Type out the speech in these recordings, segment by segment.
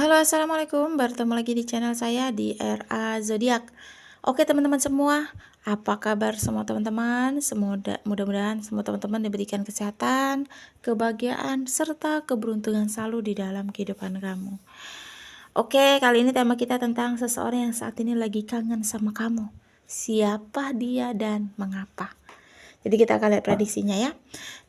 Halo, assalamualaikum. Bertemu lagi di channel saya di RA Zodiak. Oke, teman-teman semua, apa kabar semua teman-teman? Mudah-mudahan semua teman-teman diberikan kesehatan, kebahagiaan, serta keberuntungan selalu di dalam kehidupan kamu. Oke, kali ini tema kita tentang seseorang yang saat ini lagi kangen sama kamu. Siapa dia dan mengapa? Jadi kita akan lihat prediksinya ya.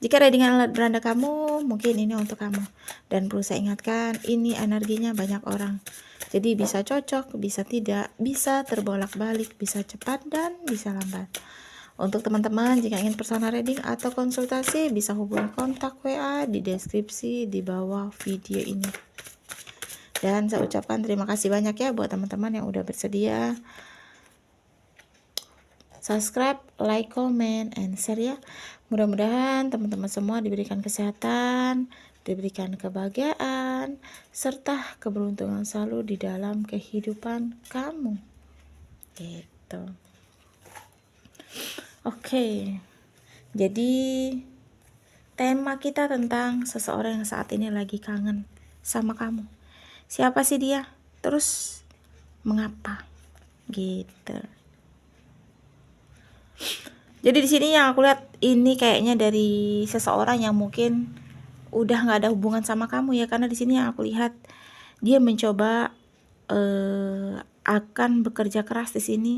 Jika readingan alat beranda kamu, mungkin ini untuk kamu. Dan perlu saya ingatkan, ini energinya banyak orang. Jadi bisa cocok, bisa tidak, bisa terbolak-balik, bisa cepat dan bisa lambat. Untuk teman-teman jika ingin personal reading atau konsultasi, bisa hubungi kontak WA di deskripsi di bawah video ini. Dan saya ucapkan terima kasih banyak ya buat teman-teman yang udah bersedia subscribe, like, comment, and share ya. Mudah-mudahan teman-teman semua diberikan kesehatan, diberikan kebahagiaan, serta keberuntungan selalu di dalam kehidupan kamu. Gitu. Oke. Jadi tema kita tentang seseorang yang saat ini lagi kangen sama kamu. Siapa sih dia? Terus mengapa? Gitu. Jadi di sini yang aku lihat ini kayaknya dari seseorang yang mungkin udah nggak ada hubungan sama kamu ya, karena di sini yang aku lihat dia mencoba akan bekerja keras di sini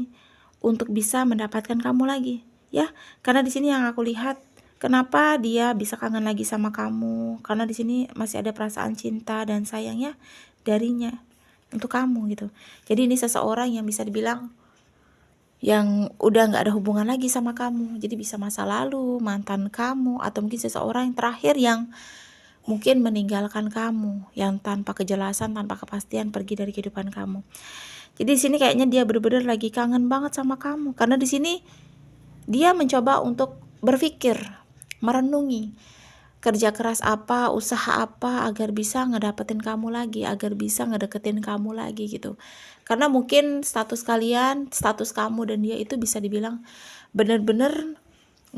untuk bisa mendapatkan kamu lagi ya, karena di sini yang aku lihat kenapa dia bisa kangen lagi sama kamu, karena di sini masih ada perasaan cinta dan sayangnya darinya untuk kamu gitu. Jadi ini seseorang yang bisa dibilang yang udah nggak ada hubungan lagi sama kamu. Jadi bisa masa lalu, mantan kamu, atau mungkin seseorang yang terakhir yang mungkin meninggalkan kamu, yang tanpa kejelasan, tanpa kepastian pergi dari kehidupan kamu. Jadi di sini kayaknya dia benar-benar lagi kangen banget sama kamu, karena di sini dia mencoba untuk berpikir, merenungi kerja keras apa, usaha apa agar bisa ngedapetin kamu lagi, agar bisa ngedeketin kamu lagi gitu. Karena mungkin status kalian, status kamu dan dia itu bisa dibilang bener-bener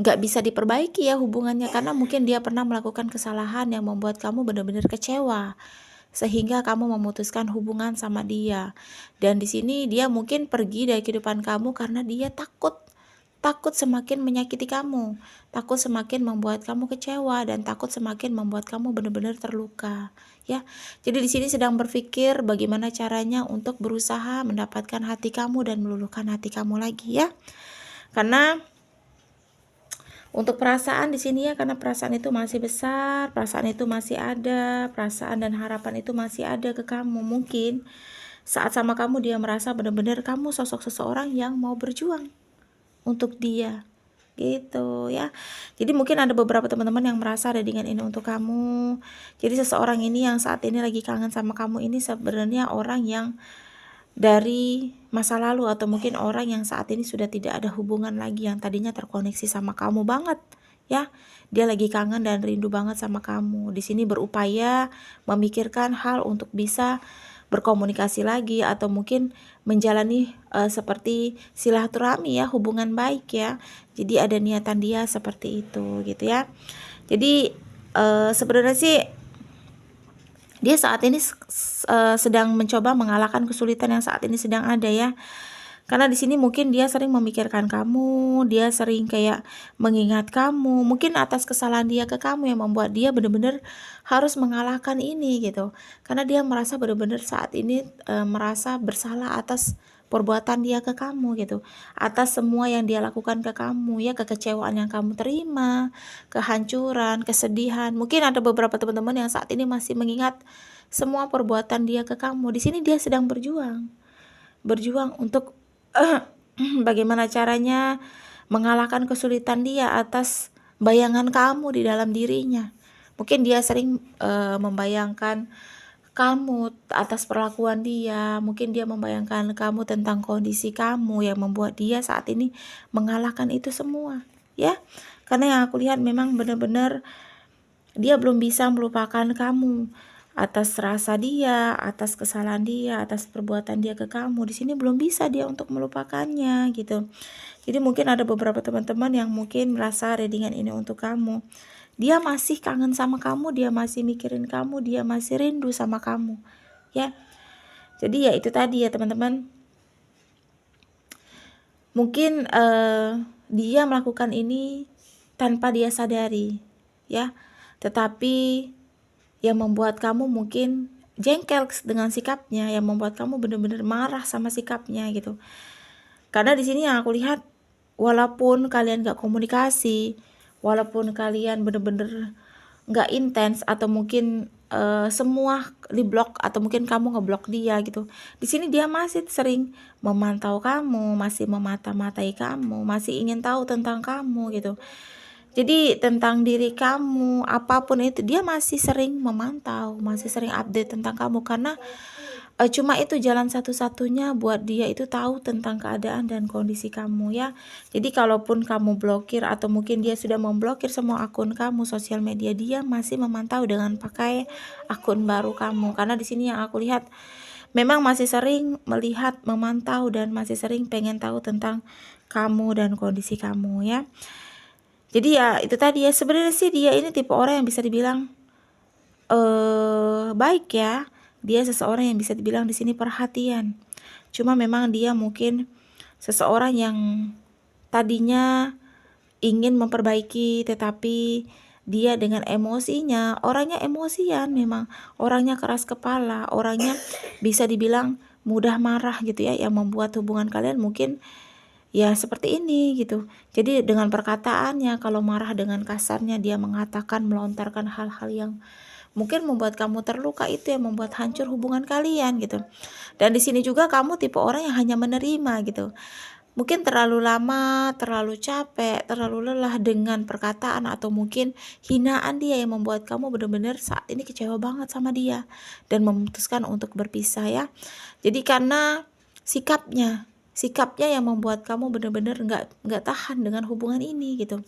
gak bisa diperbaiki ya hubungannya, karena mungkin dia pernah melakukan kesalahan yang membuat kamu bener-bener kecewa sehingga kamu memutuskan hubungan sama dia. Dan di sini dia mungkin pergi dari kehidupan kamu karena dia takut semakin menyakiti kamu, takut semakin membuat kamu kecewa, dan takut semakin membuat kamu benar-benar terluka ya. Jadi di sini sedang berpikir bagaimana caranya untuk berusaha mendapatkan hati kamu dan meluluhkan hati kamu lagi ya. Karena untuk perasaan di sini ya, karena perasaan itu masih besar, perasaan itu masih ada, perasaan dan harapan itu masih ada ke kamu. Mungkin saat sama kamu dia merasa benar-benar kamu sosok seseorang yang mau berjuang untuk dia gitu ya. Jadi mungkin ada beberapa teman-teman yang merasa readingan ini untuk kamu. Jadi seseorang ini yang saat ini lagi kangen sama kamu ini sebenarnya orang yang dari masa lalu, atau mungkin orang yang saat ini sudah tidak ada hubungan lagi, yang tadinya terkoneksi sama kamu banget ya. Dia lagi kangen dan rindu banget sama kamu. Di sini berupaya memikirkan hal untuk bisa berkomunikasi lagi, atau mungkin menjalani seperti silaturahmi ya, hubungan baik ya. Jadi ada niatan dia seperti itu gitu ya. Jadi sebenarnya sih dia saat ini sedang mencoba mengalahkan kesulitan yang saat ini sedang ada ya. Karena di sini mungkin dia sering memikirkan kamu, dia sering kayak mengingat kamu, mungkin atas kesalahan dia ke kamu yang membuat dia benar-benar harus mengalahkan ini gitu. Karena dia merasa benar-benar saat ini merasa bersalah atas perbuatan dia ke kamu gitu, atas semua yang dia lakukan ke kamu ya, kekecewaan yang kamu terima, kehancuran, kesedihan. Mungkin ada beberapa teman-teman yang saat ini masih mengingat semua perbuatan dia ke kamu. Di sini dia sedang berjuang untuk bagaimana caranya mengalahkan kesulitan dia atas bayangan kamu di dalam dirinya. Mungkin dia sering membayangkan kamu atas perlakuan dia. Mungkin dia membayangkan kamu tentang kondisi kamu yang membuat dia saat ini mengalahkan itu semua ya. Karena yang aku lihat memang benar-benar dia belum bisa melupakan kamu atas rasa dia, atas kesalahan dia, atas perbuatan dia ke kamu. Di sini belum bisa dia untuk melupakannya gitu. Jadi mungkin ada beberapa teman-teman yang mungkin merasa readingan ini untuk kamu. Dia masih kangen sama kamu, dia masih mikirin kamu, dia masih rindu sama kamu ya. Jadi ya itu tadi ya teman-teman, mungkin dia melakukan ini tanpa dia sadari ya, tetapi yang membuat kamu mungkin jengkel dengan sikapnya, yang membuat kamu benar-benar marah sama sikapnya gitu. Karena di sini yang aku lihat, walaupun kalian gak komunikasi, walaupun kalian bener-bener gak intens, atau mungkin semua di blok, atau mungkin kamu ngeblok dia gitu, di sini dia masih sering memantau kamu, masih memata-matai kamu, masih ingin tahu tentang kamu gitu. Jadi tentang diri kamu, apapun itu dia masih sering memantau, masih sering update tentang kamu, karena cuma itu jalan satu-satunya buat dia itu tahu tentang keadaan dan kondisi kamu ya. Jadi kalaupun kamu blokir, atau mungkin dia sudah memblokir semua akun kamu sosial media, dia masih memantau dengan pakai akun baru kamu. Karena di sini yang aku lihat memang masih sering melihat, memantau, dan masih sering pengen tahu tentang kamu dan kondisi kamu ya. Jadi ya itu tadi ya, sebenarnya sih dia ini tipe orang yang bisa dibilang baik ya. Dia seseorang yang bisa dibilang di sini perhatian. Cuma memang dia mungkin seseorang yang tadinya ingin memperbaiki, tetapi dia dengan emosinya, orangnya emosian, memang orangnya keras kepala, orangnya bisa dibilang mudah marah gitu ya, yang membuat hubungan kalian mungkin ya seperti ini gitu. Jadi dengan perkataannya, kalau marah dengan kasarnya, dia mengatakan, melontarkan hal-hal yang mungkin membuat kamu terluka, itu yang membuat hancur hubungan kalian gitu. Dan di sini juga kamu tipe orang yang hanya menerima gitu. Mungkin terlalu lama, terlalu capek, terlalu lelah dengan perkataan atau mungkin hinaan dia, yang membuat kamu benar-benar saat ini kecewa banget sama dia dan memutuskan untuk berpisah ya. Jadi karena sikapnya yang membuat kamu benar-benar nggak tahan dengan hubungan ini gitu.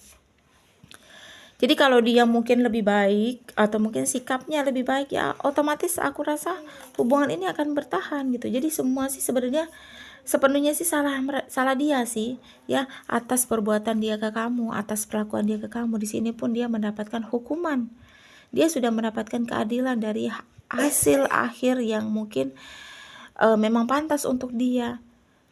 Jadi kalau dia mungkin lebih baik, atau mungkin sikapnya lebih baik, ya otomatis aku rasa hubungan ini akan bertahan gitu. Jadi semua sih sebenarnya sepenuhnya sih salah dia sih ya, atas perbuatan dia ke kamu, atas perlakuan dia ke kamu. Di sini pun dia mendapatkan hukuman. Dia sudah mendapatkan keadilan dari hasil akhir yang mungkin memang pantas untuk dia.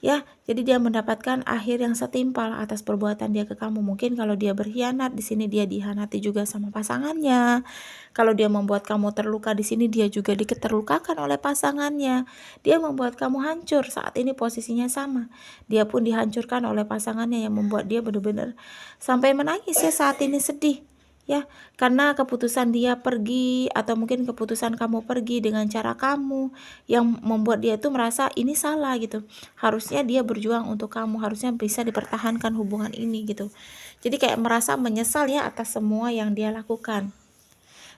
Ya, jadi dia mendapatkan akhir yang setimpal atas perbuatan dia ke kamu. Mungkin kalau dia berkhianat, di sini dia dihianati juga sama pasangannya. Kalau dia membuat kamu terluka, di sini dia juga diketerlukakan oleh pasangannya. Dia membuat kamu hancur, saat ini posisinya sama. Dia pun dihancurkan oleh pasangannya, yang membuat dia benar-benar sampai menangis ya saat ini, sedih. Ya, karena keputusan dia pergi, atau mungkin keputusan kamu pergi dengan cara kamu, yang membuat dia tuh merasa ini salah gitu. Harusnya dia berjuang untuk kamu, harusnya bisa dipertahankan hubungan ini gitu. Jadi kayak merasa menyesal ya atas semua yang dia lakukan.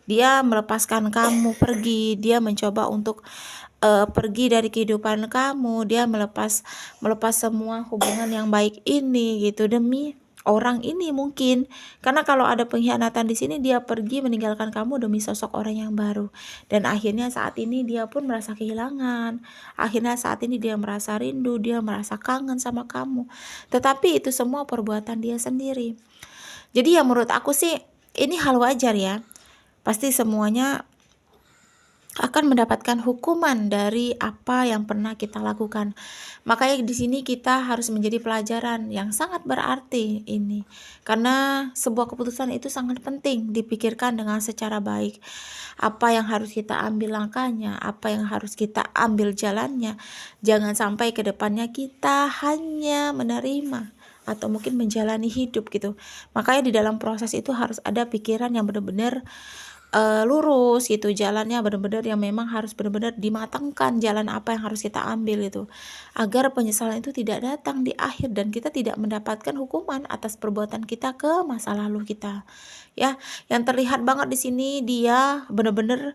Dia melepaskan kamu pergi, dia mencoba untuk pergi dari kehidupan kamu, dia melepas semua hubungan yang baik ini gitu demi orang ini mungkin. Karena kalau ada pengkhianatan di sini, dia pergi meninggalkan kamu demi sosok orang yang baru. Dan akhirnya saat ini dia pun merasa kehilangan. Akhirnya saat ini dia merasa rindu, dia merasa kangen sama kamu. Tetapi itu semua perbuatan dia sendiri. Jadi ya menurut aku sih ini hal wajar ya. Pasti semuanya akan mendapatkan hukuman dari apa yang pernah kita lakukan. Makanya di sini kita harus menjadi pelajaran yang sangat berarti ini. Karena sebuah keputusan itu sangat penting dipikirkan dengan secara baik. Apa yang harus kita ambil langkahnya, apa yang harus kita ambil jalannya. Jangan sampai ke depannya kita hanya menerima atau mungkin menjalani hidup gitu. Makanya di dalam proses itu harus ada pikiran yang benar-benar lurus gitu, jalannya benar-benar yang memang harus benar-benar dimatangkan, jalan apa yang harus kita ambil itu, agar penyesalan itu tidak datang di akhir dan kita tidak mendapatkan hukuman atas perbuatan kita ke masa lalu kita ya. Yang terlihat banget di sini dia benar-benar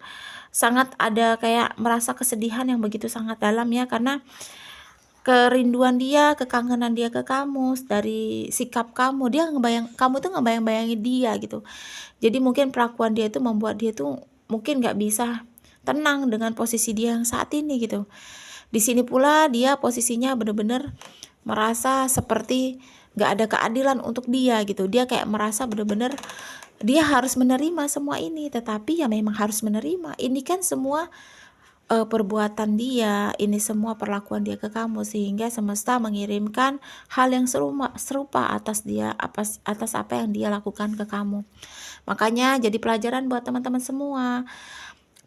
sangat ada kayak merasa kesedihan yang begitu sangat dalam ya, karena kerinduan dia, kekangenan dia ke kamu, dari sikap kamu, kamu tuh ngebayang-bayangin dia gitu. Jadi mungkin perlakuan dia itu membuat dia tuh mungkin gak bisa tenang dengan posisi dia yang saat ini gitu. Di sini pula dia posisinya benar-benar merasa seperti gak ada keadilan untuk dia gitu. Dia kayak merasa benar-benar dia harus menerima semua ini, tetapi ya memang harus menerima. Ini kan semua perbuatan dia, ini semua perlakuan dia ke kamu, sehingga semesta mengirimkan hal yang serupa atas dia, atas apa yang dia lakukan ke kamu. Makanya jadi pelajaran buat teman-teman semua.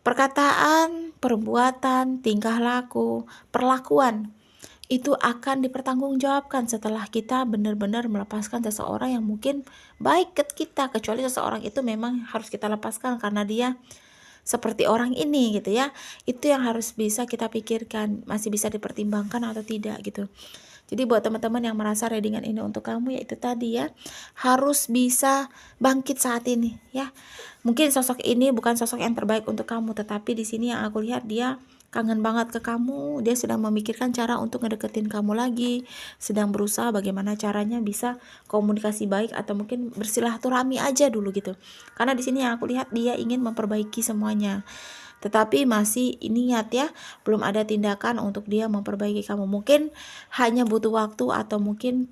Perkataan, perbuatan, tingkah laku, perlakuan itu akan dipertanggungjawabkan setelah kita benar-benar melepaskan seseorang yang mungkin baik ke kita, kecuali seseorang itu memang harus kita lepaskan karena dia seperti orang ini gitu ya. Itu yang harus bisa kita pikirkan, masih bisa dipertimbangkan atau tidak gitu. Jadi buat teman-teman yang merasa readingan ini untuk kamu, yaitu tadi ya, harus bisa bangkit saat ini ya. Mungkin sosok ini bukan sosok yang terbaik untuk kamu, tetapi di sini yang aku lihat dia kangen banget ke kamu, dia sedang memikirkan cara untuk ngedeketin kamu lagi, sedang berusaha bagaimana caranya bisa komunikasi baik atau mungkin bersilaturahmi aja dulu gitu. Karena di sini yang aku lihat dia ingin memperbaiki semuanya. Tetapi masih niat ya, belum ada tindakan untuk dia memperbaiki kamu. Mungkin hanya butuh waktu atau mungkin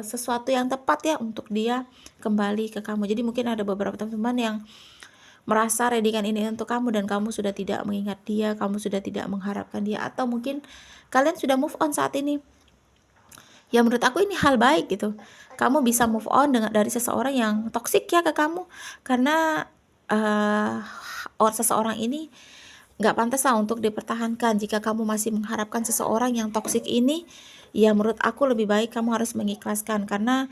sesuatu yang tepat ya untuk dia kembali ke kamu. Jadi mungkin ada beberapa teman-teman yang merasa readingan ini untuk kamu dan kamu sudah tidak mengingat dia, kamu sudah tidak mengharapkan dia, atau mungkin kalian sudah move on saat ini. Ya menurut aku ini hal baik gitu. Kamu bisa move on dari seseorang yang toksik ya ke kamu, karena seseorang ini nggak pantas lah untuk dipertahankan. Jika kamu masih mengharapkan seseorang yang toksik ini, ya menurut aku lebih baik kamu harus mengikhlaskan, karena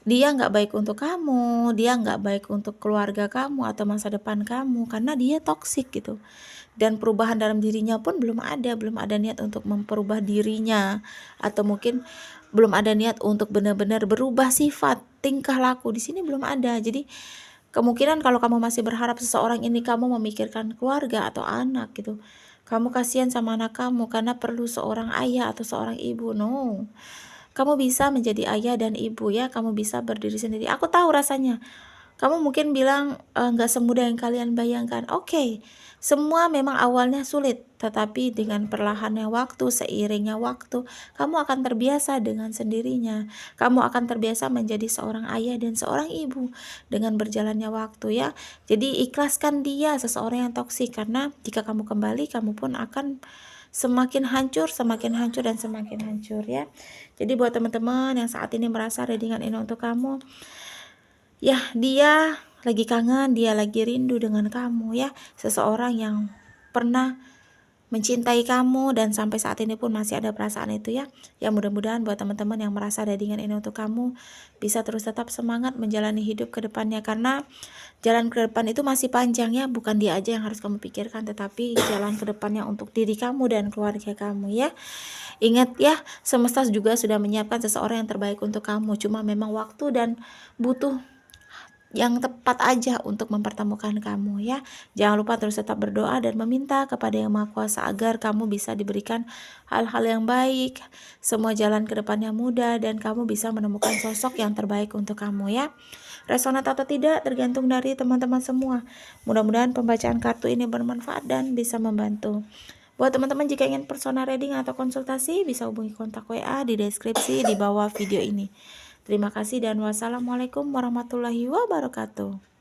dia nggak baik untuk kamu, dia nggak baik untuk keluarga kamu atau masa depan kamu, karena dia toksik gitu. Dan perubahan dalam dirinya pun belum ada niat untuk memperubah dirinya, atau mungkin belum ada niat untuk benar-benar berubah sifat, tingkah laku, di sini belum ada. Jadi kemungkinan kalau kamu masih berharap seseorang ini kamu memikirkan keluarga atau anak gitu. Kamu kasihan sama anak kamu karena perlu seorang ayah atau seorang ibu. No. Kamu bisa menjadi ayah dan ibu ya, kamu bisa berdiri sendiri. Aku tahu rasanya. Kamu mungkin bilang nggak semudah yang kalian bayangkan. Oke, semua memang awalnya sulit, tetapi dengan perlahannya waktu, seiringnya waktu, kamu akan terbiasa dengan sendirinya. Kamu akan terbiasa menjadi seorang ayah dan seorang ibu dengan berjalannya waktu ya. Jadi ikhlaskan dia, seseorang yang toksik, karena jika kamu kembali, kamu pun akan semakin hancur dan semakin hancur ya. Jadi buat teman-teman yang saat ini merasa readingan ini untuk kamu, ya dia lagi kangen, dia lagi rindu dengan kamu ya. Seseorang yang pernah mencintai kamu dan sampai saat ini pun masih ada perasaan itu ya. Ya mudah-mudahan buat teman-teman yang merasa readingan ini untuk kamu bisa terus tetap semangat menjalani hidup ke depannya, karena jalan ke depan itu masih panjang ya. Bukan dia aja yang harus kamu pikirkan, tetapi jalan ke depannya untuk diri kamu dan keluarga kamu ya. Ingat ya, semesta juga sudah menyiapkan seseorang yang terbaik untuk kamu. Cuma memang waktu dan butuh yang tepat aja untuk mempertemukan kamu ya. Jangan lupa terus tetap berdoa dan meminta kepada Yang Maha Kuasa agar kamu bisa diberikan hal-hal yang baik, semua jalan ke depannya mudah, dan kamu bisa menemukan sosok yang terbaik untuk kamu ya. Resonat atau tidak tergantung dari teman-teman semua. Mudah-mudahan pembacaan kartu ini bermanfaat dan bisa membantu. Buat teman-teman jika ingin personal reading atau konsultasi, bisa hubungi kontak WA di deskripsi di bawah video ini. Terima kasih dan wassalamualaikum warahmatullahi wabarakatuh.